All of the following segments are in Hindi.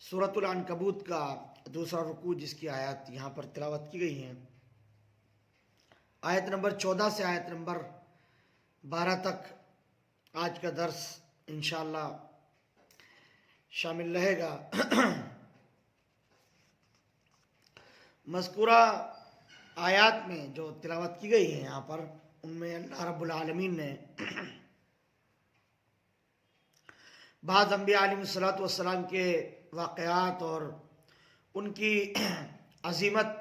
सूरतुल अनकबूत का दूसरा रुकू जिसकी आयत यहाँ पर तिलावत की गई है, आयत नंबर 14 से आयत नंबर 12 तक आज का दर्स इंशाअल्लाह शामिल रहेगा। मज़कूरा आयत में जो तिलावत की गई है यहाँ पर, उनमें अल्लाह रब्बुल आलमीन ने बाज़ अंबिया अलैहिस्सलातु वस्सलाम के वाक़यात और उनकी अज़ीमत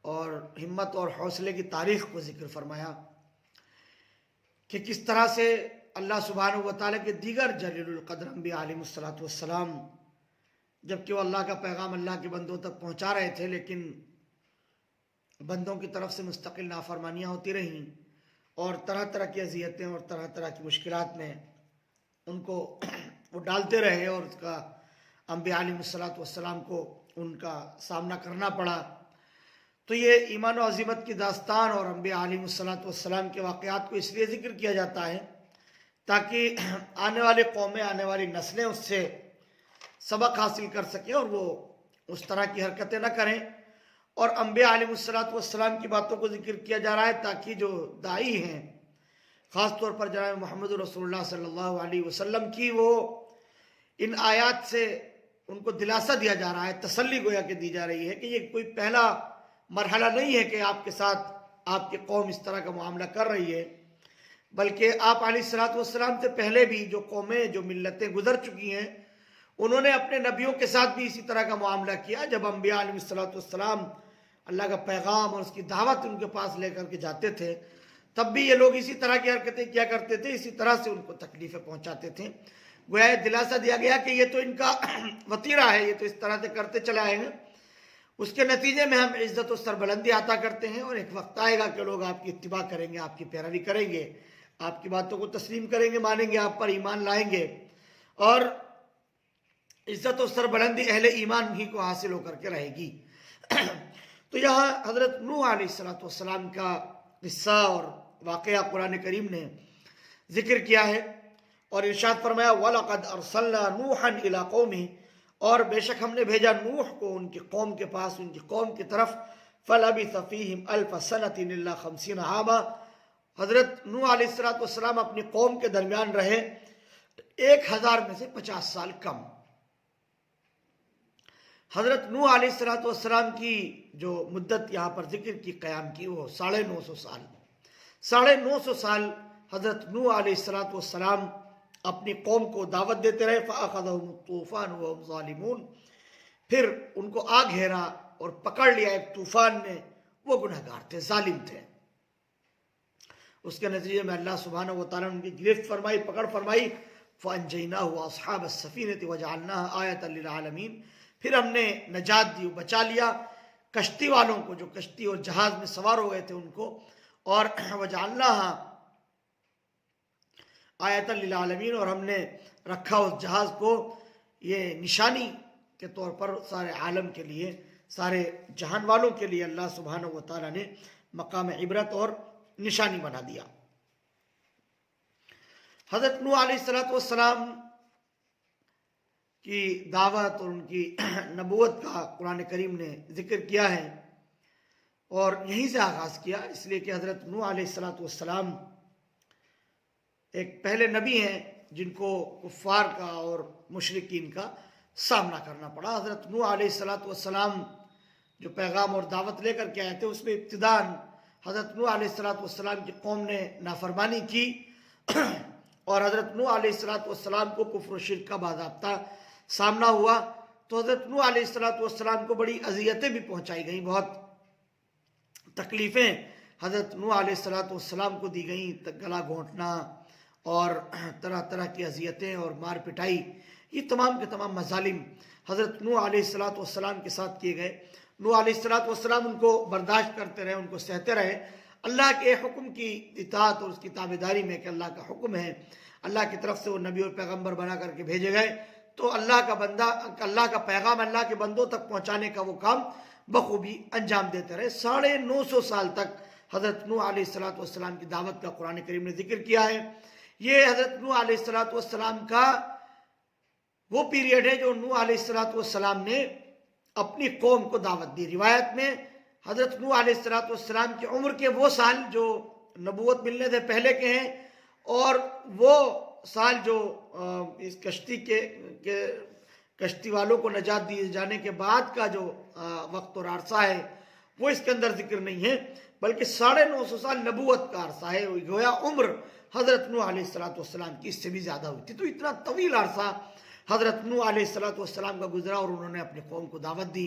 और हिम्मत और हौसले की तारीख़ को ज़िक्र फरमाया कि किस तरह से अल्लाह सुब्हानहू व तआला के दीगर जलीलुल क़द्र अंबिया अलैहिस्सलातु वस्सलाम जबकि वो अल्लाह का पैगाम अल्लाह के बंदों तक पहुँचा रहे थे, लेकिन बंदों की तरफ से मुस्तकिल नाफरमानियाँ होती रहीं और तरह तरह की अज़ियतें और तरह तरह की मुश्किलात में उनको वो डालते रहे और उसका अंबिया अलैहिस्सलातु वस्सलाम को उनका सामना करना पड़ा। तो ये ईमान और अज़ीमत की दास्तान और अंबिया अलैहिस्सलातु वस्सलाम के वाक़यात को इसलिए ज़िक्र किया जाता है ताकि आने वाली कौमें, आने वाली नस्लें उससे सबक हासिल कर सकें और वो उस तरह की हरकतें न करें। और अंबिया अलैहिस्सलातु वस्सलाम की बातों को ज़िक्र किया जा रहा है ताकि जो दाई हैं, ख़ास तौर पर जनाब मोहम्मद रसूलुल्लाह सल्लल्लाहु अलैहि वसल्लम की, वो इन आयात से उनको दिलासा दिया जा रहा है, तसल्ली गोया के दी जा रही है कि ये कोई पहला मरहला नहीं है कि आपके साथ आपकी कौम इस तरह का मामला कर रही है, बल्कि आप अलैहिस्सलातु वस्सलाम से पहले भी जो कौमें, जो मिल्लतें गुजर चुकी हैं, उन्होंने अपने नबियों के साथ भी इसी तरह का मामला किया। जब अंबिया अलैहिस्सलातु वस्सलाम अल्लाह का पैगाम और उसकी दावत उनके पास लेकर के जाते थे, तब भी ये लोग इसी तरह की हरकतें किया करते थे, इसी तरह से उनको तकलीफ़ें पहुँचाते थे। गोया दिलासा दिया गया कि ये तो इनका वतीरा है, ये तो इस तरह से करते चले आए हैं, उसके नतीजे में हम इज़्ज़त और सरबुलंदी आता करते हैं और एक वक्त आएगा कि लोग आपकी इत्तिबा करेंगे, आपकी पैरवी करेंगे, आपकी बातों को तस्लीम करेंगे, मानेंगे, आप पर ईमान लाएंगे और इज़्ज़त और सरबुलंदी अहले ईमान ही को हासिल होकर के रहेगी। तो यहाँ हज़रत नूह अलैहिस्सलातु वस्सलाम का किस्सा और वाक़या कुरान करीम ने ज़िक्र किया है और इरशाद फरमाया वलक़द अरसलना नूहन इला कौमिही, और बेशक हमने भेजा नूह को उनकी कौम के पास, उनकी कौम की तरफ। फलबिथ फ़ीहिम 1000 सनतिन इल्ला 50 आमा, हज़रत नूह अलैहिस्सलातु वस्सलाम अपनी कौम के दरमियान रहे 1000 में से 50 साल कम। हज़रत नूह अलैहिस्सलातु वस्सलाम की जो मुद्दत यहाँ पर जिक्र की क़याम की, वो 950 साल। 950 साल हज़रत नूह अलैहिस्सलातु वस्सलाम अपनी कौम को दावत देते रहे। फ़अख़ज़हुम तूफ़ान वहुम ज़ालिमून, फिर उनको आ घेरा और पकड़ लिया एक तूफ़ान ने, वो गुनहगार थे, जालिम थे। उसके नतीजे में अल्लाह सुब्हानहू व तआला ने उनकी गिरफ्त फरमाई, पकड़ फरमाई। फ़अनजयनाहु व अस्हाब अस्सफ़ीनति वजअलनाहा आयतन लिलआलमीन, फिर हमने नजात दी, बचा लिया कश्ती वालों को, जो कश्ती और जहाज में सवार हो गए थे उनको, और वजअलनाहा आयतन लिल आलमीन, और हमने रखा उस जहाज़ को ये निशानी के तौर पर सारे आलम के लिए, सारे जहान वालों के लिए अल्लाह सुब्हानहू व तआला ने मकाम इबरत और निशानी बना दिया। हज़रत नूह अलैहिस्सलाम की दावत और उनकी नबूवत का कुरान करीम ने जिक्र किया है और यहीं से आगाज़ किया, इसलिए कि हज़रत नूह अलैहिस्सलाम एक पहले नबी हैं जिनको कुफ़ार का और मुशरिकीन का सामना करना पड़ा। हज़रत नूह अलैहिस्सलाम जो पैगाम और दावत लेकर के आए थे, उसमें इब्तिदान हज़रत नूह अलैहिस्सलाम की कौम ने नाफरमानी की और हज़रत नूह अलैहिस्सलाम को कुफ्र शिर्क का बाज़ाब्ता सामना हुआ। तो हज़रत नूह अलैहिस्सलाम को बड़ी अज़ियतें भी पहुँचाई गई, बहुत तकलीफ़ें हज़रत नूह अलैहिस्सलाम को दी गई, गला घोंटना और तरह तरह की अज़ियतें और मार पिटाई, ये तमाम के तमाम मज़ालिम हज़रत नूह अलैहिस्सलाम के साथ किए गए। नूह अलैहिस्सलाम उनको बर्दाश्त करते रहे, उनको सहते रहे, अल्लाह के हुक्म की इताअत और उसकी ताबेदारी में कि अल्लाह का हुक्म है, अल्लाह की तरफ से वो नबी और पैगम्बर बना करके भेजे गए, तो अल्लाह का पैगाम अल्लाह के बंदों तक पहुँचाने का वो काम बखूबी अंजाम देते रहे। 950 साल तक हज़रत नूह अलैहिस्सलाम की दावत का कुरान करीम ने जिक्र किया है। ये हज़रत नूह अलैहिस्सलाम का वो पीरियड है जो नूह अलैहिस्सलाम ने अपनी कौम को दावत दी। रिवायत में हज़रत नूह अलैहिस्सलाम की उम्र के वो साल जो नबूवत मिलने से पहले के हैं और वो साल जो इस कश्ती वालों को नजात दिए जाने के बाद का जो वक्त और अरसा है वो इसके अंदर जिक्र नहीं है, बल्कि 950 साल नबूवत का अरसा है। गोया उम्र हज़रत नूह अलैहिस्सलाम की इससे भी ज़्यादा हुई थी। तो इतना तवील अरसा हज़रत नूह अलैहिस्सलाम का गुजरा और उन्होंने अपनी कौम को दावत दी।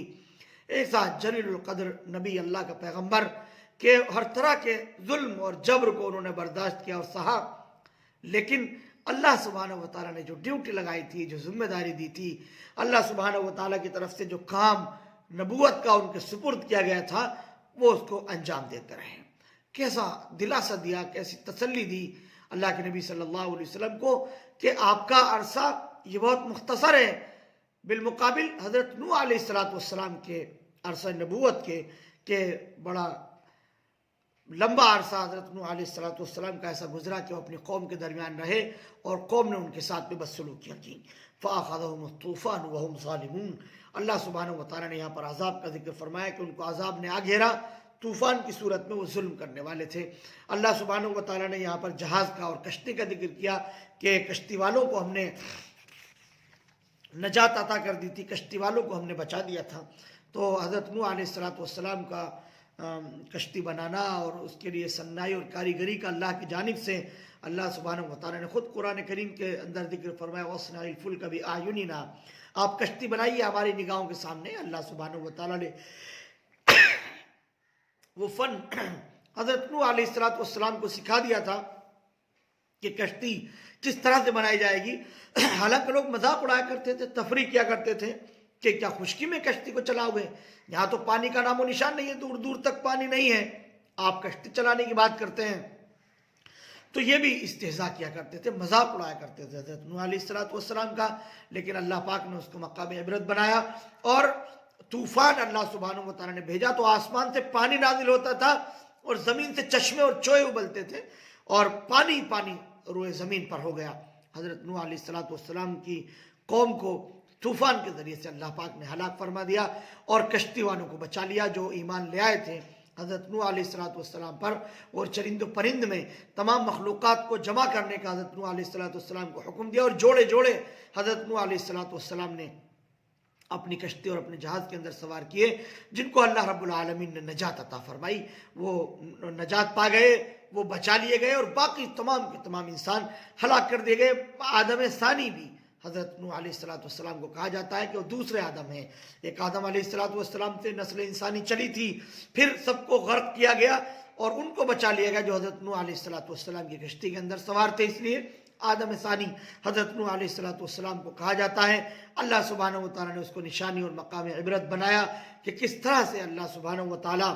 ऐसा जलीलुल क़द्र नबी, अल्लाह का पैगम्बर के हर तरह के जुल्म और जबर को उन्होंने बर्दाश्त किया और सहा, लेकिन अल्लाह सुब्हानहू व तआला ने जो ड्यूटी लगाई थी, जो जिम्मेदारी दी थी, अल्लाह सुब्हानहू व तआला की तरफ से जो काम नबूवत का उनके सुपुर्द किया गया था, वो उसको अंजाम देते रहे। कैसा दिलासा दिया, कैसी तसल्ली दी अल्लाह के नबी सल्लल्लाहु अलैहि वसल्लम को कि आपका अरसा ये बहुत मुख्तसर है बिलमुकाबिल हज़रत नूह अलैहिस्सलाम के अरसा नबूवत के बड़ा लंबा अरसा हज़रत नूह अलैहिस्सलाम का ऐसा गुजरा कि वो अपनी कौम के दरमियान रहे और कौम ने उनके साथ में बदसलूकियाँ की। फ़अख़ज़हुमुत तूफ़ान वहुम ज़ालिमून। अल्लाह सुब्हानहू व तआला ने यहाँ पर अज़ाब का जिक्र फरमाया कि उनको अज़ाब ने आ घेरा, तूफ़ान की सूरत में वो जुल्म करने वाले थे। अल्लाह सुब्हानहू व तआला ने यहाँ पर जहाज़ का और कश्ती का जिक्र किया कि कश्ती वालों को हमने नजात अता कर दी थी, कश्ती वालों को हमने बचा दिया था। तो हज़रत नूह अलैहिस्सलाम का कश्ती बनाना और उसके लिए सन्नाई और कारीगरी का अल्लाह की जानिब से अल्लाह सुब्हानहू व तआला ने खुद कुरान करीम के अंदर जिक्र फरमाया, वस्नाइल फुल्क बिअयुनिना, आप कश्ती बनाइए हमारी निगाहों के सामने। अल्लाह सुब्हानहू व तआला ने वो फ़न हज़रत नूह अलैहिस्सलाम को सिखा दिया था कि कश्ती किस तरह से बनाई जाएगी। हालांकि लोग मजाक उड़ाया करते थे, तफरीह किया करते थे कि क्या खुश्की में कश्ती को चलाओगे, यहाँ तो पानी का नामो निशान नहीं है, दूर दूर तक पानी नहीं है, आप कश्ती चलाने की बात करते हैं। तो ये भी इस्तेहज़ा किया करते थे, मजाक उड़ाया करते थे हज़रत नूह अलैहिस्सलाम का। लेकिन अल्लाह पाक ने उसको मक़ाम इबरत बनाया और तूफ़ान अल्लाह सुब्हानहू व तआला ने भेजा तो आसमान से पानी नाजिल होता था और ज़मीन से चश्मे और चोए उबलते थे और पानी पानी रोए ज़मीन पर हो गया। हज़रत नूह अलैहिस्सलाम की कौम को तूफ़ान के ज़रिए से अल्लाह पाक ने हलाक फरमा दिया और कश्ती वालों को बचा लिया जो ईमान ले आए थे हज़रत नूह अलैहिस्सलाम पर। और चरिंद परिंद में तमाम मखलूक़ात को जमा करने का हज़रत नूह अलैहिस्सलाम को हुक्म दिया और जोड़े जोड़े हज़रत नूह अलैहिस्सलाम ने अपनी कश्ती और अपने जहाज़ के अंदर सवार किए, जिनको अल्लाह रब्बुल आलमीन ने नजात अता फरमाई। वो नजात पा गए, वो बचा लिए गए और बाकी तमाम के तमाम इंसान हलाक कर दिए गए। आदम सानी भी हज़रत नूह अलैहिस्सलाम को कहा जाता है कि वो दूसरे आदम हैं। एक आदम अलैहिस्सलाम से नस्ल इंसानी चली थी, फिर सबको गर्क किया गया और उनको बचा लिया गया जो हज़रत नूह अलैहिस्सलाम की कश्ती के अंदर सवार थे। इसलिए आदम सानी हज़रत नूह अलैहिस्सलाम को कहा जाता है। अल्लाह सुब्हानहू व तआला ने उसको निशानी और मकाम इबरत बनाया कि किस तरह से अल्लाह सुब्हानहू व तआला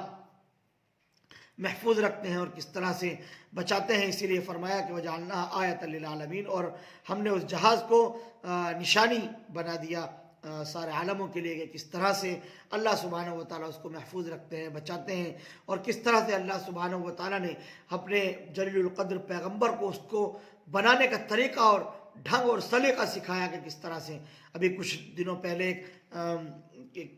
महफूज रखते हैं और किस तरह से बचाते हैं। इसीलिए फरमाया कि वजअलना आयतल लिल आलमीन, और हमने उस जहाज़ को निशानी बना दिया सारे आलमों के लिए कि किस तरह से अल्लाह सुब्हानहू व तआला उसको महफूज रखते हैं, बचाते हैं, और किस तरह से अल्लाह सुब्हानहू व तआला ने अपने जलीलुल क़द्र पैगम्बर को उसको बनाने का तरीक़ा और ढंग और सलीक़ा सिखाया कि किस तरह से। अभी कुछ दिनों पहले एक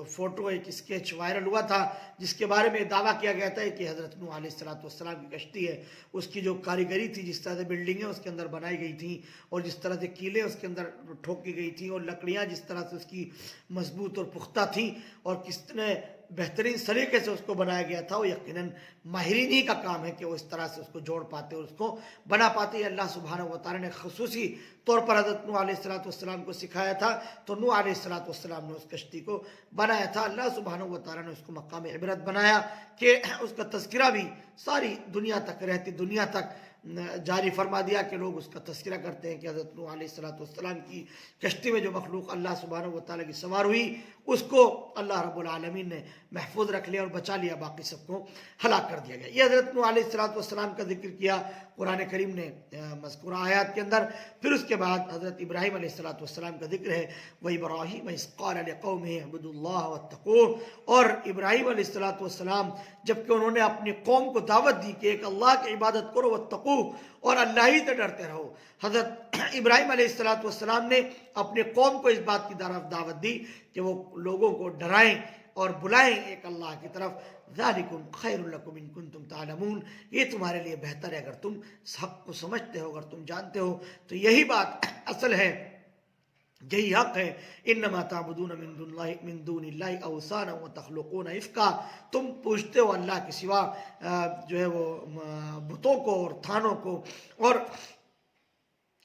फ़ोटो, एक स्केच वायरल हुआ था जिसके बारे में दावा किया गया था कि हज़रत नूह अलैहिस्सलाम की कश्ती है, उसकी जो कारीगरी थी, जिस तरह से बिल्डिंगें उसके अंदर बनाई गई थी और जिस तरह से कीलें उसके अंदर ठोकी गई थी और लकड़ियाँ जिस तरह से उसकी मजबूत और पुख्ता थी और कितने बेहतरीन तरीके से उसको बनाया गया था, वो यकीनन माहिरीन ही का काम है कि वो इस तरह से उसको जोड़ पाते और उसको बना पाते। अल्लाह सुब्हानहू व तआला ने खुसूसी तौर पर हज़रत नूह अलैहिस्सलाम को सिखाया था, तो नूह अलैहिस्सलाम ने उस कश्ती को बनाया था। अल्लाह सुब्हानहू व तआला ने उसको मकाम इबरत बनाया कि उसका तज़किरा भी सारी दुनिया तक, रहती दुनिया तक जारी फरमा दिया कि लोग उसका तज़किरा करते हैं कि हज़रत नूह अलैहिस्सलाम की कश्ती में जो मखलूक अल्लाह सुब्हानहू व तआला की सवार हुई उसको अल्लाह रब्बुल आलमीन ने महफूज रख लिया और बचा लिया, बाकी सबको हलाक कर दिया गया। ये हज़रत नूह अलैहिस्सलाम का जिक्र किया कुरान करीम ने मज़कूरा आयात के अंदर। फिर उसके बाद हज़रत इब्राहीम अलैहिस्सलाम का जिक्र है, व इब्राहीम इज़ क़ाल लिक़ौमिही अब्दुल्लाह वत्तक़ूह, और इब्राहीम अलैहिस्सलाम जबकि उन्होंने अपनी कौम को दावत दी कि एक अल्लाह की इबादत करो, वत्तक़ूह, और अल्लाह ही से डरते रहो। हज़रत इब्राहीम अलैहिस्सलाम ने अपने कौम को इस बात की तरफ दावत दी कि वो लोगों को डराएं और बुलाएं एक अल्लाह की तरफ। ज़ालिकुम खैरुल लकुम इन कुंतुम तालमून, ये तुम्हारे लिए बेहतर है अगर तुम हक़ को समझते हो, अगर तुम जानते हो। तो यही बात असल है, यही हक़ है। इन्नमा ताबुदून मिन दूनिल्लाहि औसाना व तख़लुक़ून इफ़का, तुम पूछते हो अल्लाह के सिवा जो है वो बुतों को और थानों को और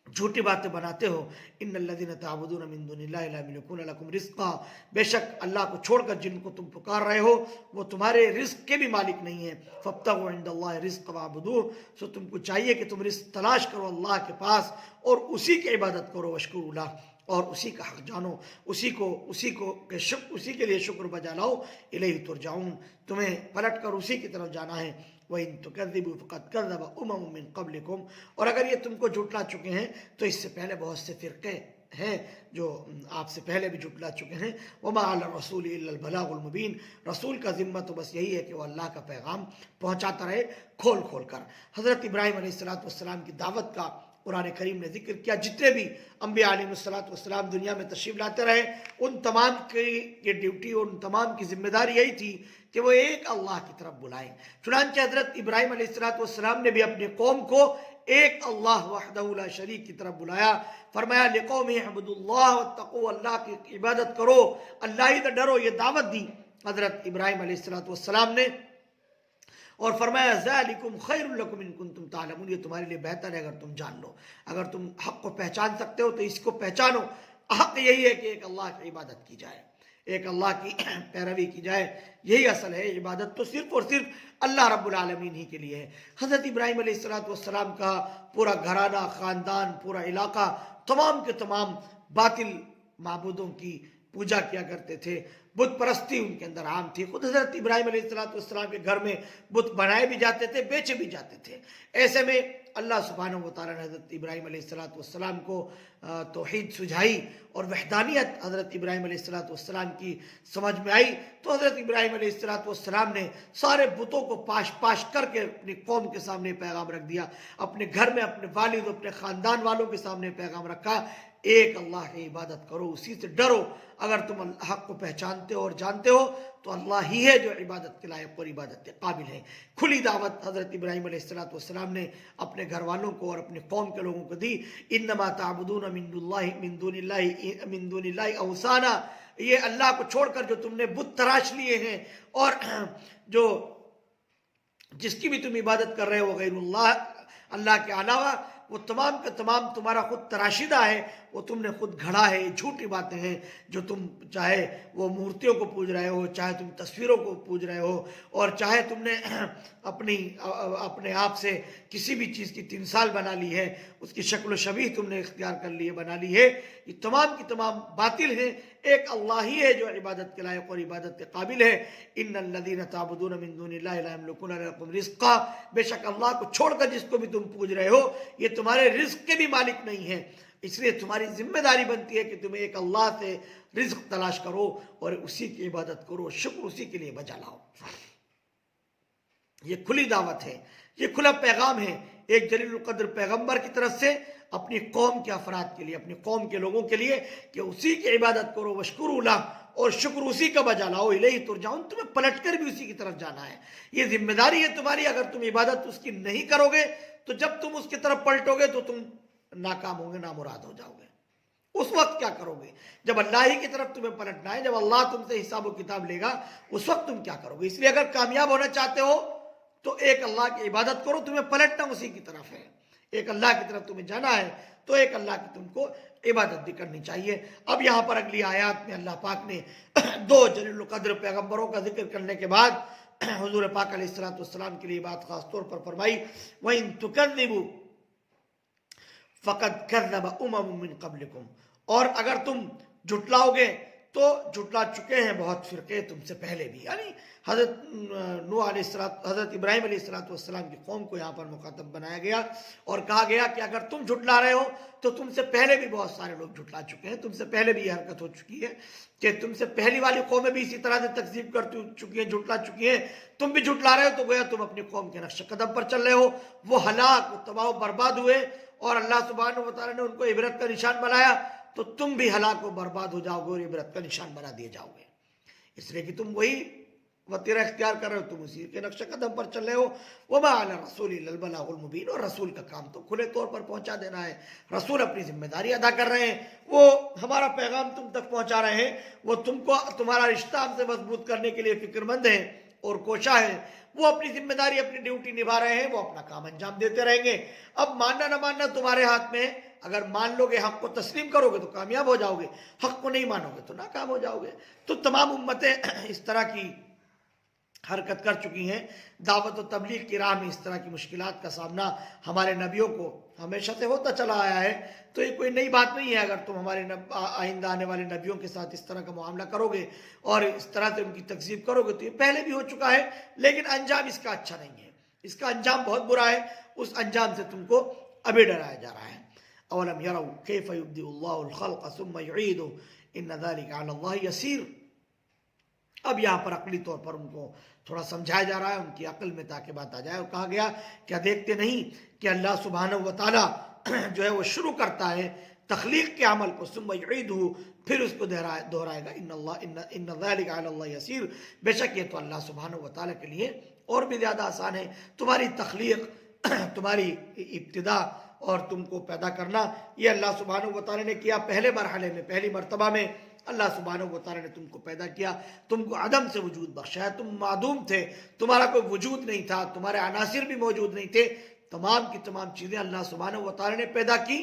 झूठी बातें बनाते हो। इन्नल्लज़ीना ताबुदून मिन दूनिल्लाहि ला यमलिकूना लकुम रिज़्क़ा, बेशक अल्लाह को छोड़कर जिनको तुम पुकार रहे हो वो तुम्हारे रिज़्क़ के भी मालिक नहीं है। फ़ब्तगू इंदल्लाहि रिज़्क़ वअबुदूह, सो तुमको चाहिए कि तुम रिज़्क़ तलाश करो अल्लाह के पास और उसी की इबादत करो, वश्कुरू लह, और उसी का हक़ जानो, उसी के लिए शुक्र बजा लाओ। इलैहि तुरजाऊन, तुम्हें पलट कर उसी की तरफ जाना है। वइन तुकज़्ज़िबू फ़क़द कज़्ज़ब उमम मिन क़ब्लिकुम, और अगर ये तुमको झुटला चुके हैं तो इससे पहले बहुत से फ़िरक़े हैं जो आपसे पहले भी झुटला चुके हैं। वमा अला रसूल इल्लल बलागुल मुबीन, रसूल का ज़िम्मा तो बस यही है कि वो अल्लाह का पैगाम पहुँचाता रहे खोल खोल कर। हज़रत इब्राहीम अलैहिस्सलाम की दावत का कुरान करीम ने जिक्र किया। जितने भी अम्बिया अलैहिस्सलाम दुनिया में तशरीफ़ लाते रहे, उन तमाम की ये ड्यूटी, उन तमाम की जिम्मेदारी यही थी कि वो एक अल्लाह की तरफ बुलाएं। चुनांचे हज़रत इब्राहीम अलैहिस्सलाम ने भी अपने कौम को एक अल्लाह वहदहू ला शरीक की तरफ बुलाया। फरमाया लिक़ौमिही अब्दुल्लाह वत्तक़ू, अल्लाह की इबादत करो, अल्लाह ही से डरो, ये दावत दी हज़रत इब्राहीम अलैहिस्सलाम ने। और फरमाया ज़ालिकुम खैरुल लकुम इन कुंतुम तालमून, ये तुम्हारे लिए बेहतर है अगर तुम जान लो। अगर तुम हक़ को पहचान सकते हो तो इसको पहचानो। हक़ यही है कि एक अल्लाह की इबादत की जाए, एक अल्लाह की पैरवी की जाए, यही असल है। इबादत तो सिर्फ़ और सिर्फ अल्लाह रब्बुल आलमीन ही के लिए है। हज़रत इब्राहीम अलैहिस्सलाम का पूरा घराना, ख़ानदान, पूरा इलाका, तमाम के तमाम बातिल माबूदों की पूजा किया करते थे, बुत परस्ती उनके अंदर आम थी। खुद हज़रत इब्राहीम अलैहिस्सलाम के घर में बुत बनाए भी जाते थे, बेचे भी जाते थे। ऐसे में अल्लाह सुब्हानहू व तआला ने हज़रत इब्राहीम अलैहिस्सलाम को तौहीद सुझाई और वहदानियत हज़रत इब्राहीम अलैहिस्सलाम की समझ में आई। तो हज़रत इब्राहीम अलैहिस्सलाम ने सारे बुतों को पाश पाश करके अपनी कौम के सामने पैगाम रख दिया, अपने घर में अपने वालिद, अपने ख़ानदान वालों के सामने पैगाम रखा, एक अल्लाह की इबादत करो, उसी से डरो। अगर तुम हक़ को पहचानते हो और जानते हो तो अल्लाह ही है जो इबादत के लायक और इबादत के काबिल है। खुली दावत हज़रत इब्राहीम अलैहिस्सलाम ने अपने घर वालों को और अपने कौम के लोगों को दी। इन्नमा ताबुदून मिन दूनिल्लाहि औसाना, ये अल्लाह को छोड़कर जो तुमने बुत तराश लिए हैं और जो जिसकी भी तुम इबादत कर रहे हो गैरुल्लाह, अल्लाह के अलावा, वो तमाम का तमाम तुम्हारा खुद तराशिदा है, वो तुमने खुद घड़ा है, झूठी बातें हैं जो तुम चाहे वो मूर्तियों को पूज रहे हो, चाहे तुम तस्वीरों को पूज रहे हो, और चाहे तुमने अपने आप से किसी भी चीज़ की तिमसाल बना ली है, उसकी शक्ल शबीह तुमने इख्तियार कर ली है, बना ली है। ये तमाम की तमाम बातिल हैं। एक अल्लाह ही है जो इबादत के लायक और इबादत के काबिल है। इन्नल्लज़ीना ताबुदून मिन दुनिल्लाहि ला यमलिकूना लकुम रिज़्क़ा, बेशक अल्लाह को छोड़कर जिसको भी तुम पूज रहे हो ये तुम्हारे रिज़्क़ के भी मालिक नहीं है। इसलिए तुम्हारी जिम्मेदारी बनती है कि तुम्हें एक अल्लाह से रिज़्क़ तलाश करो और उसी की इबादत करो, शुक्र उसी के लिए बजा लाओ। ये खुली दावत है, ये खुला पैगाम है एक जलीलुल कद्र पैगंबर की तरफ से अपनी कौम के अफराद के लिए, अपनी कौम के लोगों के लिए कि उसी की इबादत करो, वशकुरु लह, और शुक्र उसी का बजा लाओ, इलैहि तुरजाऊन, तुम्हें पलटकर भी उसी की तरफ जाना है। ये जिम्मेदारी है तुम्हारी। अगर तुम इबादत उसकी नहीं करोगे तो जब तुम उसकी तरफ पलटोगे तो तुम नाकाम होगे, नामुराद हो जाओगे। उस वक्त क्या करोगे? जब अल्लाह ही की तरफ तुम्हें पलटना है, जब अल्लाह तुमसे हिसाब व किताब लेगा, उस वक्त तुम क्या करोगे? इसलिए अगर कामयाब होना चाहते हो तो एक अल्लाह की इबादत करो, तुम्हें पलटना उसी की तरफ है। एक अल्लाह की तरफ तुम्हें जाना है तो एक अल्लाह की तुमको इबादत भी करनी चाहिए। अब यहाँ पर अगली आयत में अल्लाह पाक ने दो जलीलुल कद्र पैगंबरों का जिक्र करने के बाद हुजूर पाक अलैहिस्सलातु वस्सलाम के लिए बात खास तौर पर फरमाई, व इन तुकज़्ज़िबू फ़क़द कज़्ज़ब उमम मिन क़ब्लिकुम, और अगर तुम झुटलाओगे तो झुटला चुके हैं बहुत फिरके तुमसे पहले भी। यानी हज़रत इब्राहिम अलैहिस्सलाम की कौम को यहाँ पर मुखातब बनाया गया और कहा गया कि अगर तुम झुटला रहे हो तो तुमसे पहले भी बहुत सारे लोग झुटला चुके हैं, तुमसे पहले भी यह हरकत हो चुकी है कि तुमसे पहली वाली कौमें भी इसी तरह से तकज़ीब कर चुकी हैं, झुटला चुकी हैं। तुम भी झुटला रहे हो तो गोया तुम अपनी कौम के नक्श कदम पर चल रहे हो। वो हलाक, वो तबाह बर्बाद हुए और अल्लाह सुब्हानहू व तआला ने उनको इबरत का निशान बनाया, तो तुम भी हलाक व बर्बाद हो जाओगे और इबरत का निशान बना दिए जाओगे। इसलिए कि तुम वही वतीरा इख्तियार कर रहे हो, तुम उसी के नक्श कदम पर चल रहे हो। वमा अला रसूल इल्लल बलागुल मुबीन, और रसूल का काम तो खुले तौर पर पहुंचा देना है। रसूल अपनी जिम्मेदारी अदा कर रहे हैं, वो हमारा पैगाम तुम तक पहुंचा रहे हैं, वो तुमको तुम्हारा रिश्ता हमसे मजबूत करने के लिए फिक्रमंद है और कोशा है। वो अपनी जिम्मेदारी, अपनी ड्यूटी निभा रहे हैं, वो अपना काम अंजाम देते रहेंगे। अब मानना ना मानना तुम्हारे हाथ में है। अगर मान लोगे, हक को तस्लीम करोगे तो कामयाब हो जाओगे, हक को नहीं मानोगे तो नाकाम हो जाओगे। तो तमाम उम्मतें इस तरह की हरकत कर चुकी हैं। दावत व तबलीग की राह में इस तरह की मुश्किलात का सामना हमारे नबियों को हमेशा से होता चला आया है। तो ये कोई नई बात नहीं है। अगर तुम हमारे आइंदा आने वाले नबियों के साथ इस तरह का मामला करोगे और इस तरह से उनकी तकज़ीब करोगे तो ये पहले भी हो चुका है, लेकिन अंजाम इसका अच्छा नहीं है। इसका अंजाम बहुत बुरा है। उस अंजाम से तुमको अभी डराया जा रहा है। अवलम यरौ कैफ़ युब्दिउल्लाहुल खल्क़ सुम्मा युईदुहु इन्न ज़ालिका अलल्लाहि यसीर। अब यहाँ पर अकली तौर पर उनको थोड़ा समझाया जा रहा है, उनकी अकल में ताकि बात आ जाए। और कहा गया क्या देखते नहीं कि अल्लाह सुब्हानहू व तआला जो है वो शुरू करता है तख्लीक के अमल को, सुम्मा युईदुहु, फिर उसको दोहराएगा। इन्न ज़ालिका अलल्लाहि यसीर, बेशक ये तो अल्लाह सुब्हानहू व तआला के लिए और भी ज़्यादा आसान है। तुम्हारी तख्लीक, तुम्हारी इब्तिदा और तुमको पैदा करना, ये अल्लाह सुब्हानहू व तआला ने किया। पहले मरहले में, पहली मरतबा में अल्लाह सुब्हानहू व तआला ने तुमको पैदा किया, तुमको अदम से वजूद बख्शाया। तुम मादूम थे, तुम्हारा कोई वजूद नहीं था, तुम्हारे अनासिर भी मौजूद नहीं थे। तमाम की तमाम चीज़ें अल्लाह सुब्हानहू व तआला ने पैदा की,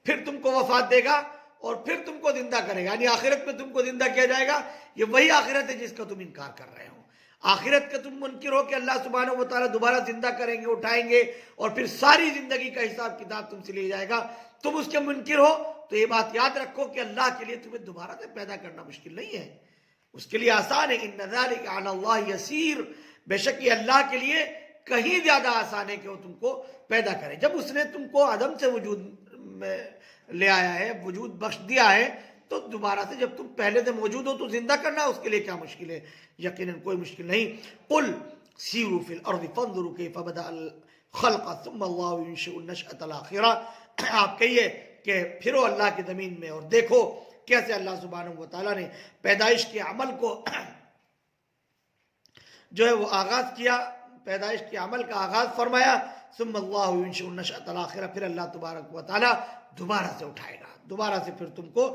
फिर तुमको वफात देगा और फिर तुमको जिंदा करेगा। यानी आखिरत में तुमको जिंदा किया जाएगा। ये वही आखिरत है जिसका तुम इनकार कर रहे हो। आखिरत का तुम मुनकिर हो कि अल्लाह सुब्हानहू व तआला दोबारा जिंदा करेंगे, उठाएंगे और फिर सारी जिंदगी का हिसाब किताब तुमसे लिया जाएगा। तुम उसके मुनकिर हो तो ये बात याद रखो कि अल्लाह के लिए तुम्हें दोबारा से पैदा करना मुश्किल नहीं है, उसके लिए आसान है। इन्ना ज़ालिका अलल्लाहि यसीर, बेशक ये अल्लाह के लिए कहीं ज्यादा आसान है कि वो तुमको पैदा करे। जब उसने तुमको आदम से वजूद में ले आया है, वजूद बख्श दिया है, तो दोबारा से जब तुम पहले से मौजूद हो तो जिंदा करना उसके लिए क्या मुश्किल है? यकीनन कोई मुश्किल नहीं। कुल सीरू फिल अर्ज़ि फंज़ुरू कैफ़ बदअल खल्क़ सुम्मा अल्लाहु युनशिउन नशअतल आखिरा। आप कहिए कि फिरो अल्लाह की ज़मीन में और देखो कैसे अल्लाह सुब्हानहू व तआला ने पैदाइश के अमल को जो है वो आगाज़ किया, पैदाइश के अमल का आगाज़ फरमाया। सुम्मा अल्लाहु युनशिउन नशअतल आखिरा, फिर अल्लाह तबारक व तआला दोबारा से उठाएगा, दोबारा से फिर तुमको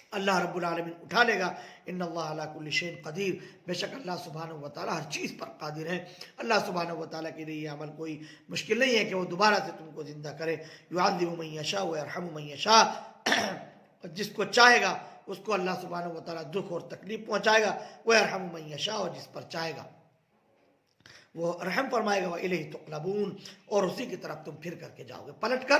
अल्लाह रब्बुल आलमीन उठा लेगा। इन्नल्लाह अला कुल्लि शैइन कदीर, बेशक अल्लाह सुब्हानहु व तआला हर चीज़ पर कादिर है। अल्लाह सुब्हानहु व तआला के लिए ये अमल कोई मुश्किल नहीं है कि वो दोबारा से तुमको ज़िंदा करे। युअज़्ज़िबु मन यशा व यरहमु मन यशा, जिसको चाहेगा उसको अल्लाह सुब्हानहु व तआला दुख और तकलीफ पहुँचाएगा। व यरहमु मन यशा, और जिस पर चाहेगा वो रहम फरमाएगा। व इलैहि तुक़लबून, और उसी की तरफ तुम फिर करके जाओगे, पलट कर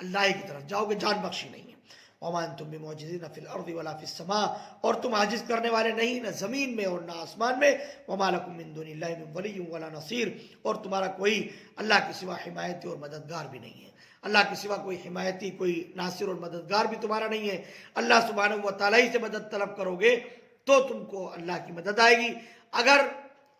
अल्लाह ही की तरफ जाओगे, जान बख्शी नहीं है। वमा अंतुम बिमुअजिज़ीन फिल अर्दि वला फिस समा, और तुम आजिज़ करने वाले नहीं न ज़मीन में और न आसमान में। वमा लकुम मिन दुनिल्लाहि मिन वलिय्यिन वला नसीर, और तुम्हारा कोई अल्लाह के सिवा हिमायती और मददगार भी नहीं है। अल्लाह के सिवा कोई हिमायती, कोई नासिर और मददगार भी तुम्हारा नहीं है। अल्लाह सुब्हानहु व तआला ही से मदद तलब करोगे तो तुमको अल्लाह की मदद आएगी। अगर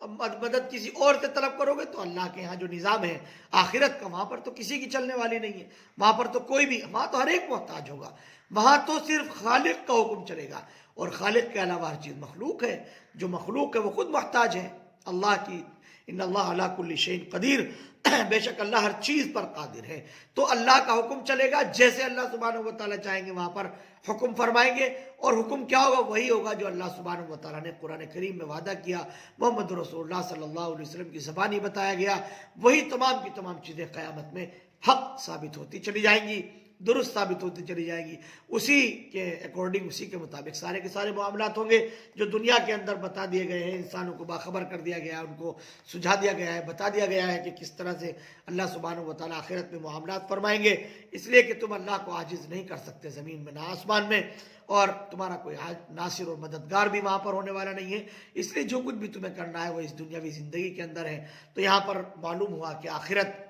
मदद किसी और से तलब करोगे तो अल्लाह के यहाँ जो निज़ाम है आखिरत का, वहाँ पर तो किसी की चलने वाली नहीं है। वहाँ पर तो कोई भी, वहाँ तो हर एक मोहताज होगा। वहाँ तो सिर्फ खालिक का हुक्म चलेगा, और खालिक के अलावा हर चीज़ मखलूक है। जो मखलूक है वो खुद मोहताज है अल्लाह की। इन्नल्लाह अला कुल्लि शैइन कदीर, बेशक अल्लाह हर चीज़ पर कादिर है। तो अल्लाह का हुक्म चलेगा, जैसे अल्लाह सुब्हानहु व तआला चाहेंगे वहाँ पर हुक्म फरमाएंगे। और हुक्म क्या होगा? वही होगा जो अल्लाह सुब्हानहु व तआला ने कुरान करीम में वादा किया, मोहम्मद रसूलुल्लाह सल्लल्लाहु अलैहि वसल्लम की ज़बानी बताया गया। वही तमाम की तमाम चीज़ें क़यामत में हक़ साबित होती चली जाएंगी, दुरुस्त साबित होती चली जाएगी। उसी के अकॉर्डिंग, उसी के मुताबिक सारे के सारे मामलात होंगे जो दुनिया के अंदर बता दिए गए हैं। इंसानों को बाखबर कर दिया गया है, उनको सुझा दिया गया है, बता दिया गया है कि किस तरह से अल्लाह सुब्हानहु व तआला आखिरत में मामलात फरमाएंगे। इसलिए कि तुम अल्लाह को आजिज़ नहीं कर सकते ज़मीन में ना आसमान में, और तुम्हारा कोई नासिर और मददगार भी वहाँ पर होने वाला नहीं है। इसलिए जो कुछ भी तुम्हें करना है वो इस दुनियावी ज़िंदगी के अंदर है। तो यहाँ पर मालूम हुआ कि आखिरत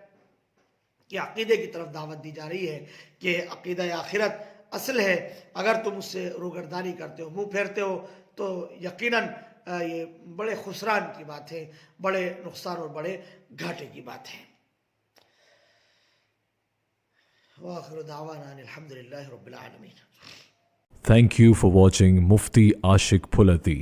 कि अक़ीदे की तरफ दावत दी जा रही है कि अक़ीदा आखिरत असल है। अगर तुम उससे रूगर्दानी करते हो, मुँह फेरते हो, तो यकीनन ये बड़े खुसरान की बात है, बड़े नुकसान और बड़े घाटे की बात है। वाखिरु दावाना अनिल हम्दुलिल्लाहि रब्बिल आलमीन। Thank you for watching Mufti Ashik Phulati.